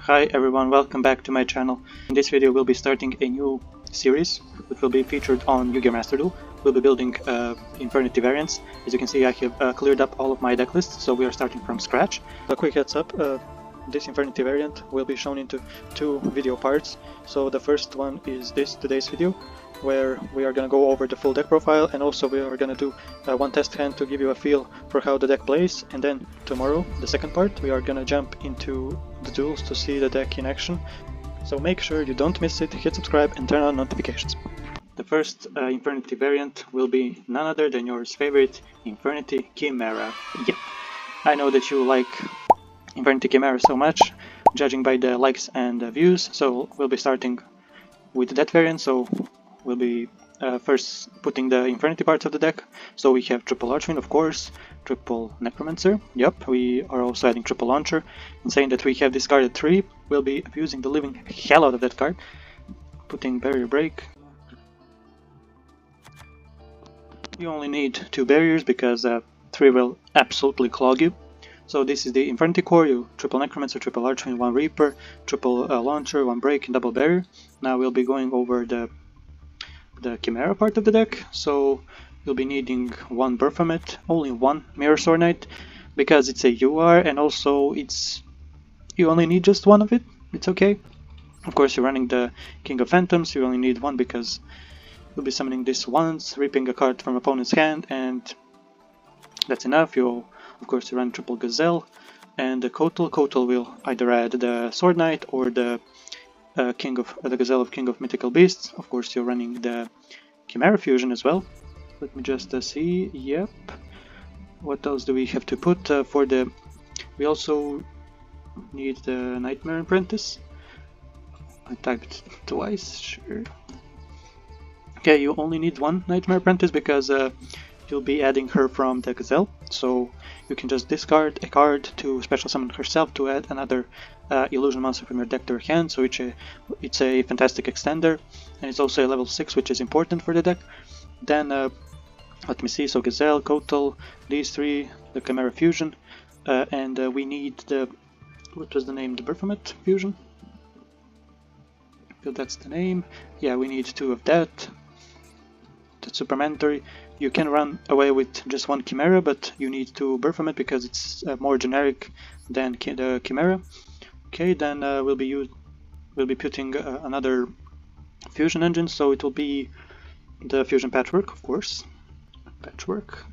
Hi everyone, welcome back to my channel. In this video we'll be starting a new series which will be featured on Yu-Gi-Oh! Master Duel. We'll be building Infernity variants. As you can see, I have cleared up all of my deck lists, so we are starting from scratch. A quick heads up, this Infernity variant will be shown into two video parts. So the first one is today's video, where we are going to go over the full deck profile, and also we are going to do one test hand to give you a feel for how the deck plays. And then tomorrow, the second part, we are going to jump into the duels to see the deck in action. So make sure you don't miss it, hit subscribe and turn on notifications. The first Infernity variant will be none other than yours favorite Infernity Chimera. Yep, I know that you like Infernity Chimera so much, judging by the likes and views, so we'll be starting with that variant. So we'll be first putting the Infernity parts of the deck. So we have triple Archwind, of course, triple Necromancer, yep, we are also adding triple Launcher, and saying that we have discarded 3, we'll be abusing the living hell out of that card, putting Barrier Break. You only need 2 barriers because 3 will absolutely clog you. So this is the Infernity core, you triple Necromancer, triple Archwind, 1 Reaper, triple Launcher, 1 Break and double Barrier. Now we'll be going over the Chimera part of the deck. So you'll be needing 1 Baphomet, only 1 Mirror Sword Knight, because it's a UR and also you only need just 1 of it, it's okay. Of course, you're running the King of Phantoms, you only need 1 because you'll be summoning this once, ripping a card from opponent's hand, and that's enough. You'll, of course, you run triple Gazelle and the Kotal. Kotal will either add the Sword Knight or the Gazelle of King of Mythical Beasts. Of course, you're running the Chimera fusion as well. Let me just see. Yep. What else do we have to put for the? We also need the Nightmare Apprentice. I typed twice. Sure. Okay, you only need 1 Nightmare Apprentice because you'll be adding her from the Gazelle, so you can just discard a card to special summon herself to add another illusion monster from your deck to your hand. So it's a fantastic extender, and it's also a level 6, which is important for the deck. Then let me see, so Gazelle, Kotal, these 3, the Chimera fusion, and we need the, what was the name, the Baphomet fusion? I feel that's the name. Yeah, we need 2 of that. That's super mandatory. You can run away with just 1 Chimera, but you need 2 Baphomet because it's more generic than the Chimera. Okay, then we'll be putting another fusion engine, so it will be the Fusion Patchwork, of course. Patchwork.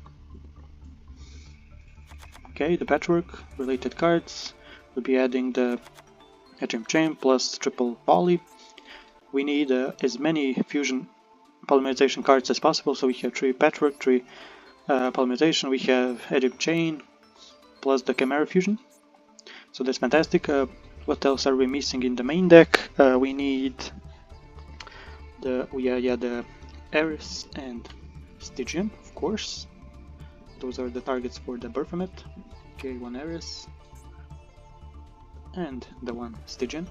Okay, the Patchwork related cards. We'll be adding the Hedgehog Chain plus triple Poly. We need as many fusion polymerization cards as possible, so we have 3 Patchwork, 3 polymerization, we have Hedgehog Chain plus the Chimera fusion, so that's fantastic. What else are we missing in the main deck? We need the Eris and Stygian, of course. Those are the targets for the Baphomet. Okay, 1 Eris and the 1 Stygian.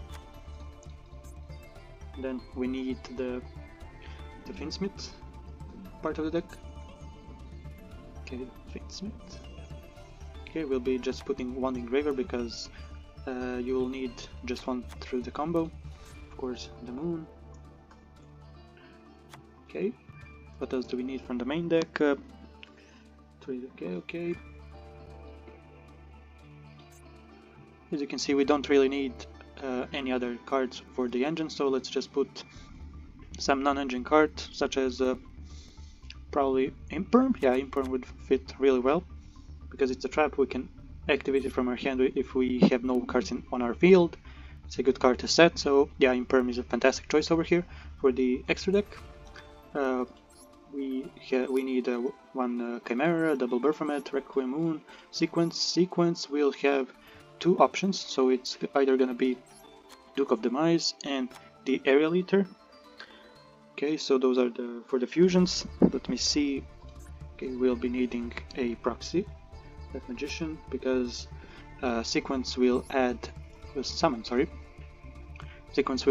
Then we need the Finsmith part of the deck. Okay, Finsmith. Okay, we'll be just putting 1 Engraver because you will need just 1 through the combo. Of course, the Moon. Okay, what else do we need from the main deck? 3, okay. As you can see, we don't really need any other cards for the engine, so let's just put some non-engine cards, such as probably Imperm. Yeah, Imperm would fit really well because it's a trap. We can activate it from our hand if we have no cards on our field. It's a good card to set, so yeah, Imperm is a fantastic choice over here. For the extra deck, we need 1 Chimera, double Baphomet, Requiem Moon, Sequence. We'll have 2 options, so it's either gonna be Duke of Demise and the Aerial Eater. Okay, so those are for the fusions. Let me see. Okay, we'll be needing a proxy, that Magician, because Sequence will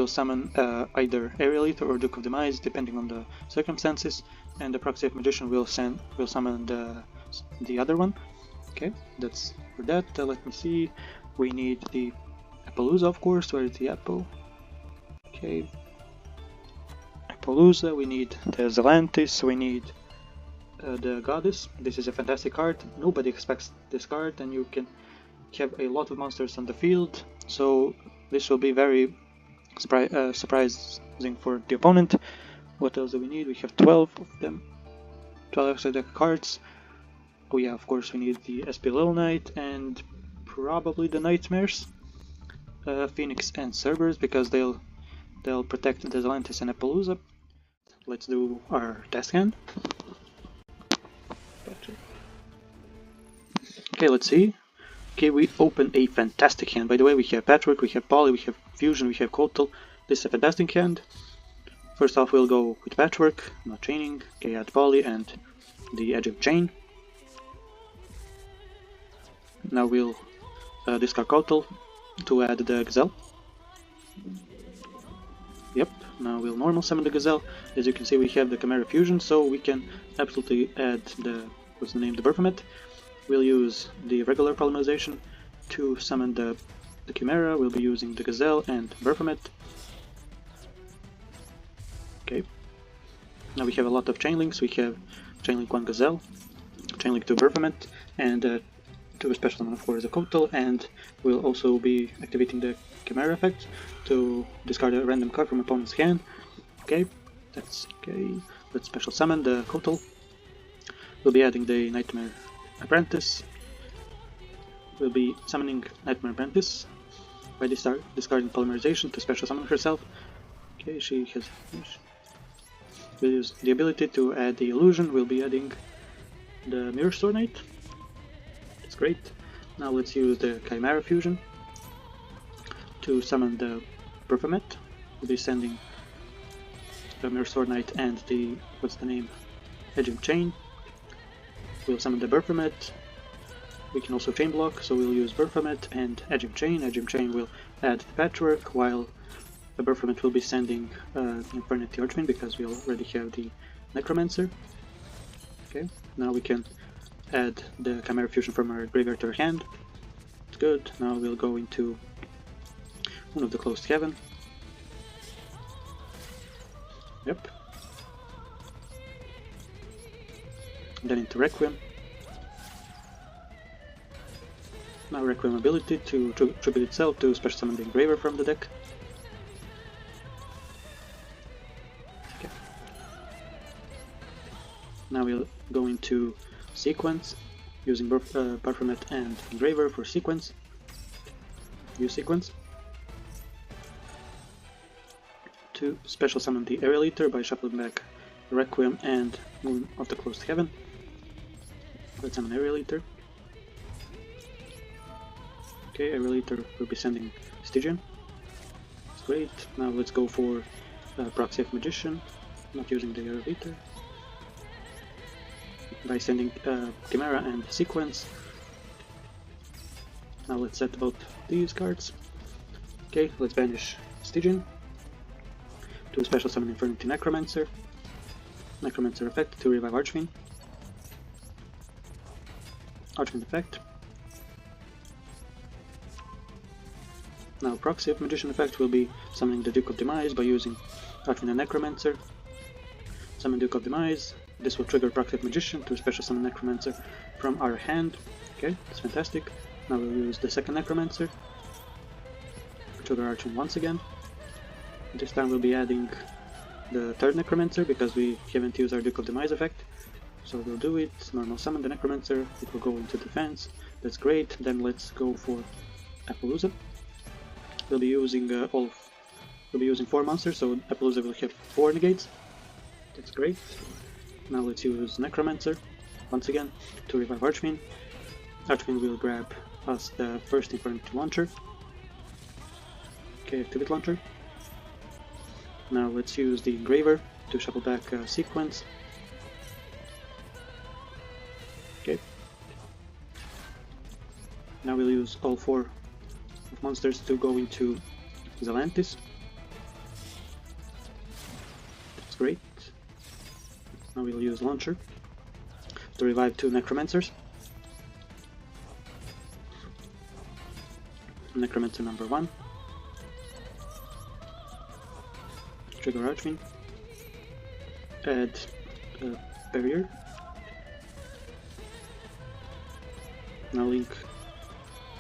summon either Aerial Eater or Duke of Demise, depending on the circumstances, and the proxy of Magician will summon the other one. Okay, that's for that. Let me see. We need the Appaloosa, of course. Where is the apple? Okay. Appaloosa, we need the Zelantis, we need the Goddess. This is a fantastic card. Nobody expects this card, and you can have a lot of monsters on the field, so this will be very surprising for the opponent. What else do we need? We have 12 of them, 12 extra deck cards. Oh yeah, of course we need the SP Little Knight and probably the Nightmares, Phoenix and Cerberus, because they'll protect the Zelantis and Appaloosa. Let's do our test hand. Okay, let's see. Okay, we open a fantastic hand. By the way, we have Patchwork, we have Poly, we have Fusion, we have Kotal. This is a fantastic hand. First off, we'll go with Patchwork, not chaining. Okay, add Poly and the Edge of Chain. Now we'll discard Kotal to add the Gazelle. Yep, now we'll normal summon the Gazelle. As you can see, we have the Chimera Fusion, so we can absolutely add the, what's the name, the Baphomet. We'll use the regular polymerization to summon the Chimera. We'll be using the Gazelle and Baphomet. Okay. Now we have a lot of chainlinks. We have chainlink 1 Gazelle, chainlink 2 Baphomet, and 2 special summon, of course, the Kotal, and we'll also be activating the Chimera effect to discard a random card from opponent's hand. Okay, that's okay. Let's special summon the Kotal. We'll be adding the Nightmare Apprentice. We'll be summoning Nightmare Apprentice by discarding Polymerization to special summon herself. Okay, we'll use the ability to add the illusion. We'll be adding the Mirror Sword Knight. That's great. Now let's use the Chimera Fusion to summon the Baphomet. We'll be sending the Mirror Sword Knight and the, what's the name, Edge of Chain. We'll summon the Baphomet. We can also chain block, so we'll use Baphomet and Edge of Chain. Edge of Chain will add the Patchwork, while the Baphomet will be sending Infernity Archfiend because we already have the Necromancer. Okay, now we can add the Chimera Fusion from our graveyard to our hand. It's good. Now we'll go into one of the Closed Heaven. Yep. Then into Requiem. Now Requiem ability to tribute itself to special summon the Engraver from the deck. Okay. Now we'll go into Sequence, using Baphomet and Engraver for Sequence. Use Sequence to special summon the Aerial Eater by shuffling back Requiem and Moon of the Closed Heaven. Let's summon Aerial Eater. Okay, Aerial Eater will be sending Stygian. That's great. Now let's go for Proxy of Magician, not using the Aerial Eater. By sending Chimera and Sequence. Now let's set both these cards. Okay, let's banish Stygian to special summon Infernity Necromancer. Necromancer effect to revive Archfiend. Archfiend effect. Now Proxy of Magician effect will be summoning the Duke of Demise by using Archfiend and Necromancer. Summon Duke of Demise. This will trigger Proxy of Magician to special summon Necromancer from our hand. Okay, that's fantastic. Now we'll use the second Necromancer. Trigger Archfiend once again. This time we'll be adding the third Necromancer because we haven't used our Duke of Demise effect. So we'll do it, normal summon the Necromancer, it will go into defense, that's great. Then let's go for Appaloosa. We'll be using 4 monsters, so Appaloosa will have 4 negates. That's great. Now let's use Necromancer once again to revive Archfiend. Archfiend will grab us the first Infernity launcher. Okay, activate launcher. Now let's use the Engraver to shuffle back Sequence. Okay. Now we'll use all 4 of monsters to go into Zelantis. That's great. Now we'll use Launcher to revive 2 Necromancers. Necromancer number 1. Trigger Archfiend. Add a barrier. Now link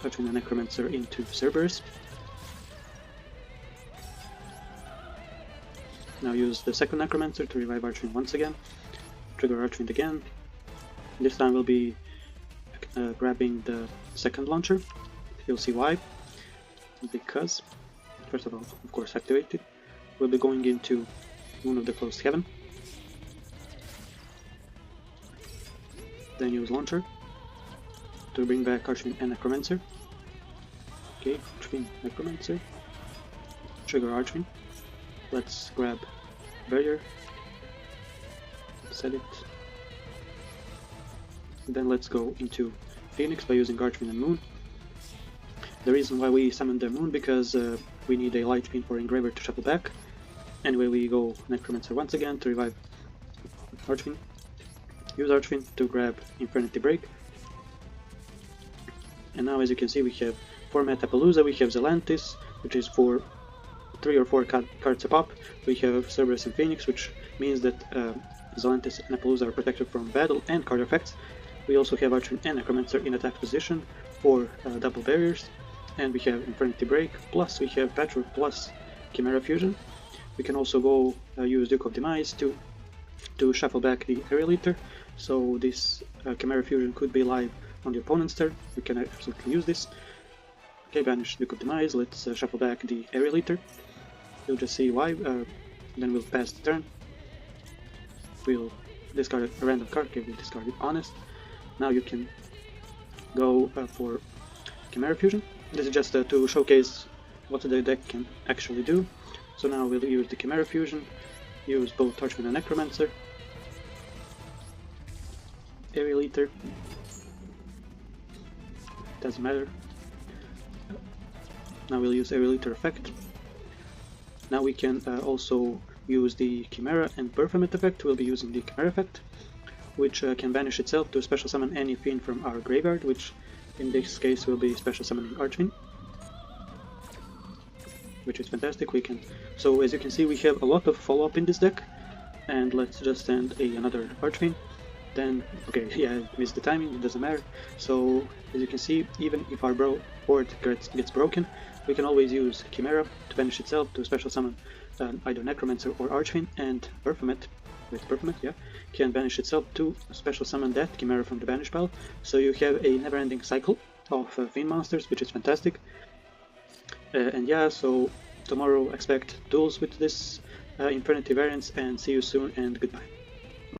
Archfiend and Necromancer into Cerberus. Now use the second Necromancer to revive Archfiend once again. Trigger Archfiend again. This time we'll be grabbing the second launcher. You'll see why. Because, first of all, of course, activate it. We'll be going into Moon of the Closed Heaven. Then use Launcher to bring back Archfiend and Necromancer. Okay, Archfiend, Necromancer. Trigger Archfiend. Let's grab Barrier. Set it. Then let's go into Phoenix by using Archfiend and Moon. The reason why we summoned the Moon because we need a light pin for Engraver to shuffle back. Anyway, we go Necromancer once again to revive Archfiend. Use Archfiend to grab Infernity Break. And now, as you can see, we have 4 Metapalooza, we have Zelantis, which is for 3 or 4 cards a pop. We have Cerberus and Phoenix, which means that Zelantis and Appalooza are protected from battle and card effects. We also have Archfiend and Necromancer in attack position for double barriers. And we have Infernity Break, plus we have Patchwork plus Chimera Fusion. We can also go use Duke of Demise to shuffle back the Aerial Eater. So this Chimera Fusion could be live on the opponent's turn. We can absolutely use this. Okay, banish Duke of Demise, let's shuffle back the Aerial Eater. You'll just see why, then we'll pass the turn. We'll discard a random card, okay, we'll discard it Honest. Now you can go for Chimera Fusion. This is just to showcase what the deck can actually do. So now we'll use the Chimera Fusion, use both Archfiend and Necromancer, Aerial Eater, doesn't matter. Now we'll use Aerial Eater effect. Now we can also use the Chimera and Baphomet effect. We'll be using the Chimera effect, which can banish itself to special summon any fiend from our graveyard, which in this case will be special summoning Archfiend, which is fantastic. So as you can see, we have a lot of follow-up in this deck, and let's just send another Archfiend. Then, okay, yeah, I missed the timing, it doesn't matter. So as you can see, even if our board gets broken, we can always use Chimera to banish itself to special summon either Necromancer or Archfiend, and Baphomet, can banish itself to special summon that Chimera from the banish pile. So you have a never-ending cycle of Fiend monsters, which is fantastic. And yeah, so tomorrow expect duels with this Infernity variants, and see you soon and goodbye.